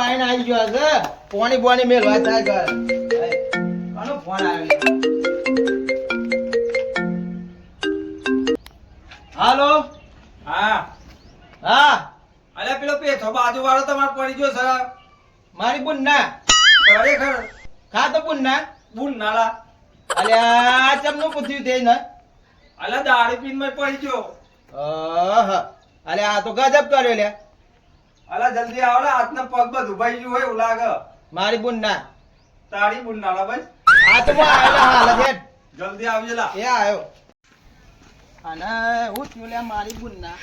આઈને આવી ગયો છે પોણી બોણી મેલવા થાય ઘર કોનો ફોન આવ્યો હાલો હા હા અલે પેલો પેથો બાજુ વાળો તમારે પડી ગયો સર મારી બુન ના ખરેખર ખા તો બુન ના બુન નાલા અલ્યા ચમનું પૂછ્યું તે ને અલે દારૂ પીને મેં પડી ગયો અલ્યા આ તો ગજબ કર્યો લે અલે જલ્દી આવો ને હાથને પગ બધું ભાઈ ગયું હોય એવું લાગે મારી બુન ના તારી બુન નાલા બસ આ તો આવેલા હાલ છે જલ્દી આવજે લા એ આવ્યો અને હું થયું લે મારી બુન ના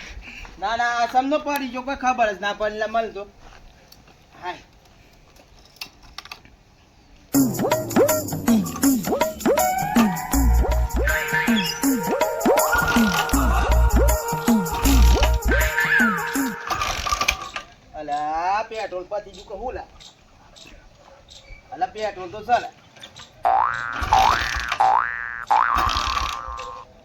ના ના સમનો પડી ગયો કોઈ ખબર જ ના પડી લે મળતો હાય અલા પેટ્રોલ પતી ગયું કે હું લા અલા પેટ્રોલ તો ચાલે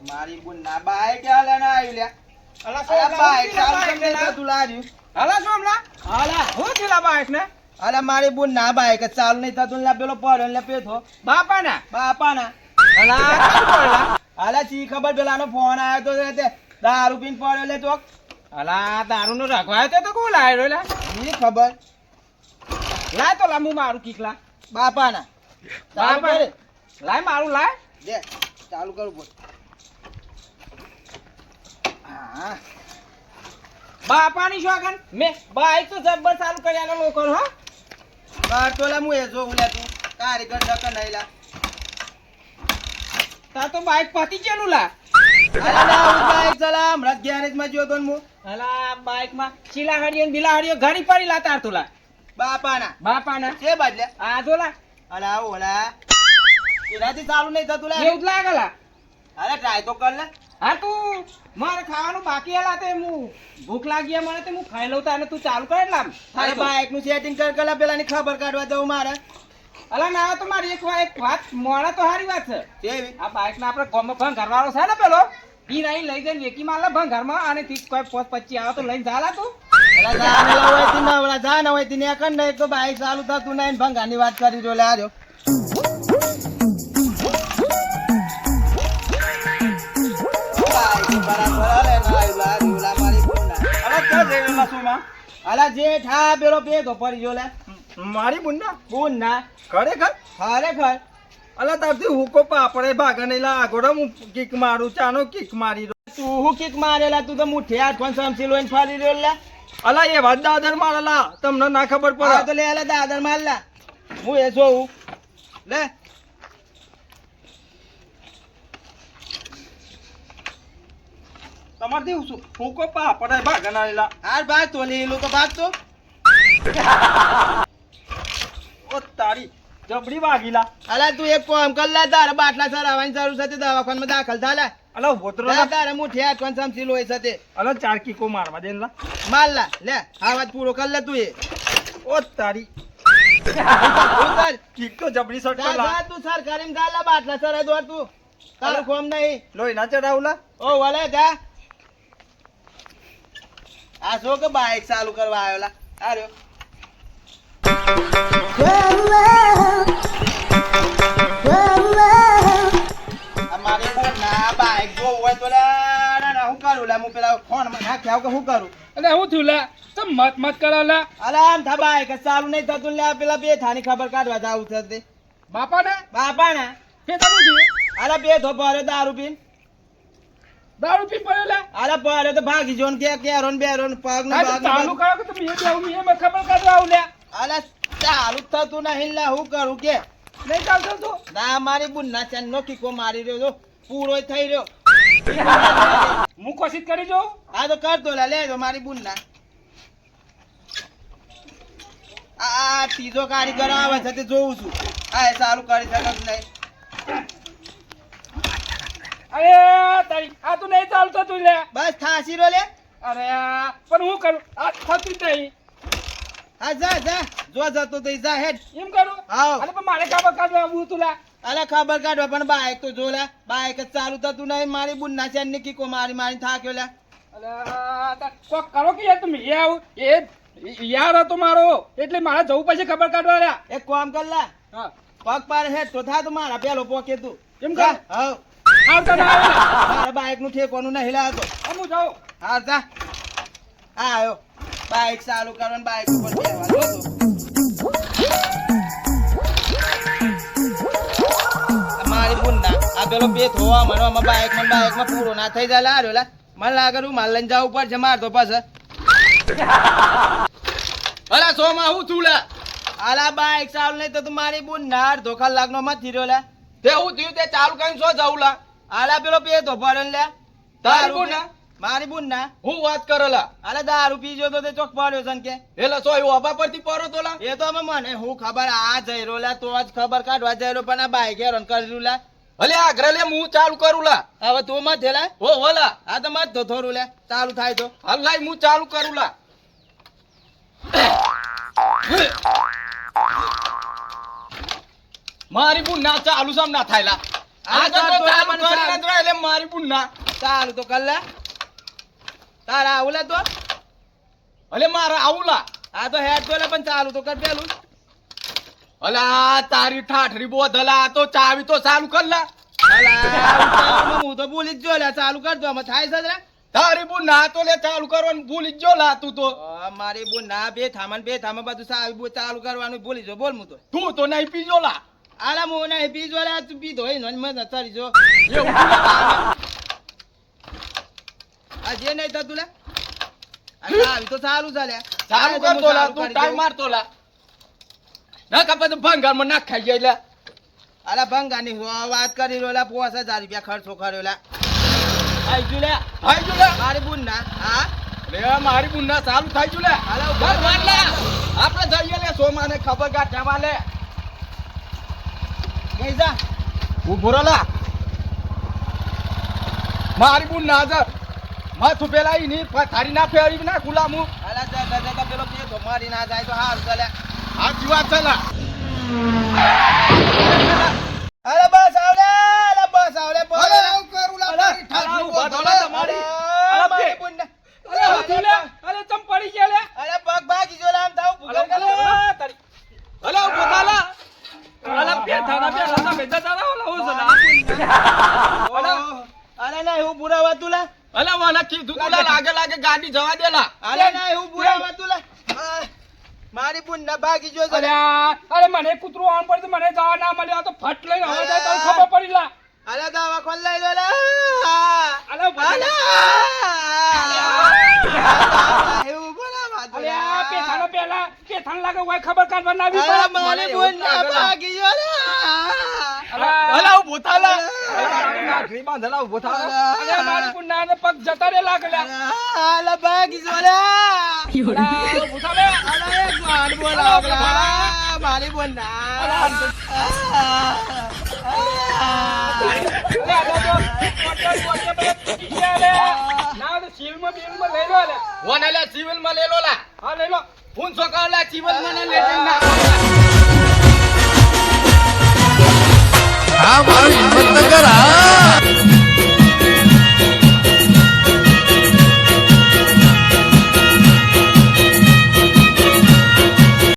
મારી બુન ના બાઈક હાલે ના આવ્યું લ્યા અલા બાઈક ચાલુ કેમ નહીં તું લાર્યું અલા શું હમણાં હાલા હું થયેલા બાઈક ને અલા મારી બુન ના બાઈક ચાલુ નહીં થતું લે પેલો પડ્યો લે પેથો બાપા ના બાપાના અલા હાલા ચી ખબર પેલાનો ફોન આવ્યો તો તે દારૂ પીને પડ્યો લે ચોક અલા દારૂ નો રખવાયો તો કોણ લાવ્યો લે ની ખબર લાય તો લાંબુ મારું કીકલા બાપાના ચાલુ બાપા કરે લાય મારું લાય દે ચાલુ કરું બોલ હા બાપાની શોખન મેં બાઈક તો જબ્બર ચાલુ કર્યા લોકો હો બાર તો લા હું એ જોઉં લે તું કારીગર નક નહીં લા તાર તો બાઈક પતી ગયેલું લા અલા ના હું બાઈક ચલા હમણાં ગેરેજ માં ગયો તો ને હું અલા બાઈક માં ચીલાહાડીઓ ને બિલાહાડીઓ ઘણી પડી લા તાર તું લા બાપાના બાપાના છે બાજલે આ જો લા અલા ઓલા એનાથી ચાલુ નહીં થતું લા એવું જ લાગે લા અરે ટ્રાય તો કર લે હા તું મારે ખાવાનું બાકી હલા તે હું ભૂખ લાગી હે મને તે હું ખાઈ લઉં તાને તું ચાલુ કર લામ અરે બાઈક નું સેટિંગ કર કલા પેલાની ખબર કાઢવા દઉં મારે અલા ના તો મારી એક વાત મોડા તો સારી વાત છે કેવી આ બાઈક ના આપણે ગોમ ભંગારવાળો છે ને પેલો ઈ નહીં લઈ જઈને વેકી માર લે ભંગારમાં અને તી કોઈ 25 આવે તો લઈને જાલા તું અલા જાને હોય તી નવડા જા ન હોય તી ને કર ને તો બાઈક ચાલુ થતું નહીં ભંગાની વાત કરી જો લે આજો અલા જે ઠા પેલો પેતો પડી જો લે મારી બુન્ના બુન ના ખરેખર ખરેખર અલા તારથી હુકો પાપડે ભાગે નહીં લા આગોડા હું કિક મારું ચાનો કિક મારી દો તું હું કિક મારેલા તું તો મુઠ્ઠી હાથ કોણ સમસી લોઈને ફરી રહ્યો લે અલા એ વાત દાદર મારેલા તમને ના ખબર હા તો પડે લે અલા દાદર માર લા હું એ જોઉં લે તમારથી હુકો પાપડે ભાગે નહીં લા હાર ભાગ તો લીલું તો ભાગ તો ઓ તારી જબડી વાગીલા અલા તું એક કામ કર લે તારે બાટલા સરાવવાની જરૂર છે તે દવાખાનામાં દાખલ થા લે અલા ભોતરો લે તારે મુઠ્ઠી હાથ કોણ સમસી લોય છે તે અલા 4 કિકો મારવા દે લા માર લા લે આ વાત પૂરો કર લે તું એ ઓ તારી તું કર કિક તો જબડી શોટ જા લા જા તું સર કરીને ગાલા બાટલા સરાય દોર તું તારું કોમ નહીં લોઈ ના ચડાવલા ઓ વાલે જા આ શો કે બાઈક ચાલુ કરવા આવ્યો લા આ રહ્યો અમારે બોલ ના બાઈક જો હોય તો લા ના હું કરું લા હું પેલા ફોન માં નાખ્યા કે હું કરું અલે હું થયું લા તો મત કરો લા અલા આમ થા બાઈક ચાલુ નહીં થતું લે પેલા બે થાની ખબર કાઢવા જાવું છે તે બાપા ને બાપા ના કે તમે થયું અલા બે થો ભરે દારૂ પીન દારૂ પી પડ્યો લા અલા ભરે તો ભાગી જોન કે કેરોન બેરોન પગ ને આ ચાલુ કરો કે તમે એ દેવું મે ખબર કાઢવા આવ લે અલા ચાલુ થતું નહીં લા હું કરું કે નહીં ચાલતો તો ના મારી બુન ના ચાન નો કીકો મારી રહ્યો તો પૂરો થઈ રહ્યો હું કોશિશ કરી જો આ તો કરતો લા લે તો મારી બુન ના આ ત્રીજો કારીગર આવે છે તે જોઉં છું આ ચાલુ કરી શકત નહીં અરે તારી આ તું નહીં ચાલતો તું લે બસ થાસી રો લે અરે પણ હું કરું આ થતું જ નહીં હા જા જા જો જતો તો જા હેડ એમ કરું આવ અરે પણ મારે ખબર કાઢવા આવું તું લા અલે ખબર કાઢવા પણ બાઈક તો જો લે બાઈક જ ચાલુ થતું નહીં મારી બુન ના ચાન ની કીકો મારી મારી થાક્યો લે અરે કોક કરો કે યાર તમે એ આવું યાર હતો મારો એટલે મારે જવું પછી ખબર કાઢવા રહ્યા. એક કામ કર લા, હા પગ પાર હેડ તો થા તો મારા પેલો પોકે તું એમ જા, કર. હવ આવતા ના આવે ને. મારા બાઈક નું ઠેકવાનું નહીં લાવતો. હું જાઉં. હા જા, આ આવ્યો બાઈક ચાલુ કરવાનું, બાઈક ઉપર બેસવાનું હતું. મારી બુંડા આ પેલો બે થવા મનવામાં બાઈકમાં પૂરો ના થઈ જાય લાર્યો લા. મને લાગે હું માલ લઈને જવું પડશે મારતો પાછળ. અલા સોમાં હું છું લે આલા બાઈક ચાલુ નહીં તો તું મારી બુંડા અડધો કલાકનો મથી રહ્યો લા. તે હું થયું તે ચાલુ કરીને શું જાઉં લા આલા પેલો બે તો પડે લે. તારી બુંડા? મારી બુંડા હું વાત કરેલા આલા દારૂ પીજો તો તે ચોક પડ્યો છે ને કે એટલે સો એવું અબા પરથી પરો તો લા એ તો અમે મને હું ખબર આ જઈ રહ્યો લા તો જ ખબર કાઢવા જઈ રહ્યો પણ આ બાઈક હેરાન કરી રહ્યું લા. અલે આ ઘરે લે હું ચાલુ કરું લા હવે તું મત થેલા ઓ હોલા આ તો મત તો થોડું લે ચાલુ થાય તો હાલ લાઈ હું ચાલુ કરું લા મારી બુન ના ચાલુ સમ ના થાય લા આ તો ચાલ તો ચાલુ મને કરીને ચાલ. જ રહે એટલે મારી બુન ના ચાલુ તો કર લે તારા આવું લે તો અલે મારે આવું લા આ તો હેડ તો લે પણ ચાલુ તો કર પેલું. અલા તારી ઠાઠરી બોધલા તો ચાવી તો ચાલુ કર લા અલા, હું તો ભૂલી જ જો લે ચાલુ કર દો આમાં થાય છે રે. તારી બુન ના તો લે ચાલુ કરવાનું ભૂલી જ જો લા તું તો મારી બુન ના બે થામાં બધું ચાલુ કરવાનું ભૂલી જો બોલ હું તો તું તો નહીં પીજો લા આલા હું નહીં પીજો લે તું પીધો હોય ને મજા ચડી જો એવું આ જે નહીં થતું લે આવી તો સારું ચાલે ચાલુ કરતો લા તું ટાઈમ મારતો લા ના કપા તો ભંગાર માં નાખ ખાઈ જાય લા અલા ભંગાની વાત કરી રહ્યો લા 5000 રૂપિયા ખર્ચો કર્યો લા આઈ ગયું લે આઈ જો લા મારી બુન ના હા લે મારી બુન ના ચાલુ થાય જો લે હાલો, બસ વાત લા આપણે જઈએ લે સોમાને ખબર ગાંઠવા લે ગઈ જા ઉભો રહો લા મારી બુન ના જા માથું પેલા ઈ ની થારી ના ફેરી ના ગુલામું અલા જગા પેલો કે તો મારી ના જાય તો હારું ચાલે આ જીવા છે લા અરે બસ આવલે અરે બસ આવલે અરે આવું કરું લા મારી ઠાઠરી બોધલા તમારી મારી બુન ના અરે હતું લે. અરે ચમ પડી ગયા લે. અરે પગ ભાગી જો લે આમ થાવ ભૂગલ કર લે. અલે ઉભો થા લા અલા પેઠાના બેઠા તારા ઓલા હું છે લા. અરે ના એવું પુરાવા તું લે અલે મને કીધું તું લા લાગે ગાડી જવા દે લા અરે ના એવું પુરાવા તું લે મારી બુન ના ભાગી જો અરે અરે મને કૂતરું આમ પડ્યું તો મને જવા ના મળ્યો. આ તો ફટ લઈને હવે જાય તો ખબર પડી લા. અરે દવા ખોલ લઈ લો લે અલે ભલે. એવું પુરાવા તું અરે આ પેઠાનો પેલા પેઠાન લાગે હોય ખબર કાઢવા ના આવી અરે પડે. મારી બુન ના ભાગી જો લે અલે ઉભો થા લા નાખરી બાંધલા ઉભો થા અરે મારી બુન ના પગ જતા રે લાગે લે. અરે ભાગી જો લે અલા, ઊભું થા લે. અરે એક વાર બોલાવ મારી બુન ના અરે આ તો પોટલ પેલા તૂટી ગયા લે. ના તો સિવિલમાં બિલમાં લઈ લો લે. વન અલે સિવિલ માં લેલો લા હા લઈ લો. ફૂન સોકા લા સિવિલ માં લે ના હા મારી હિંમત ન કર હા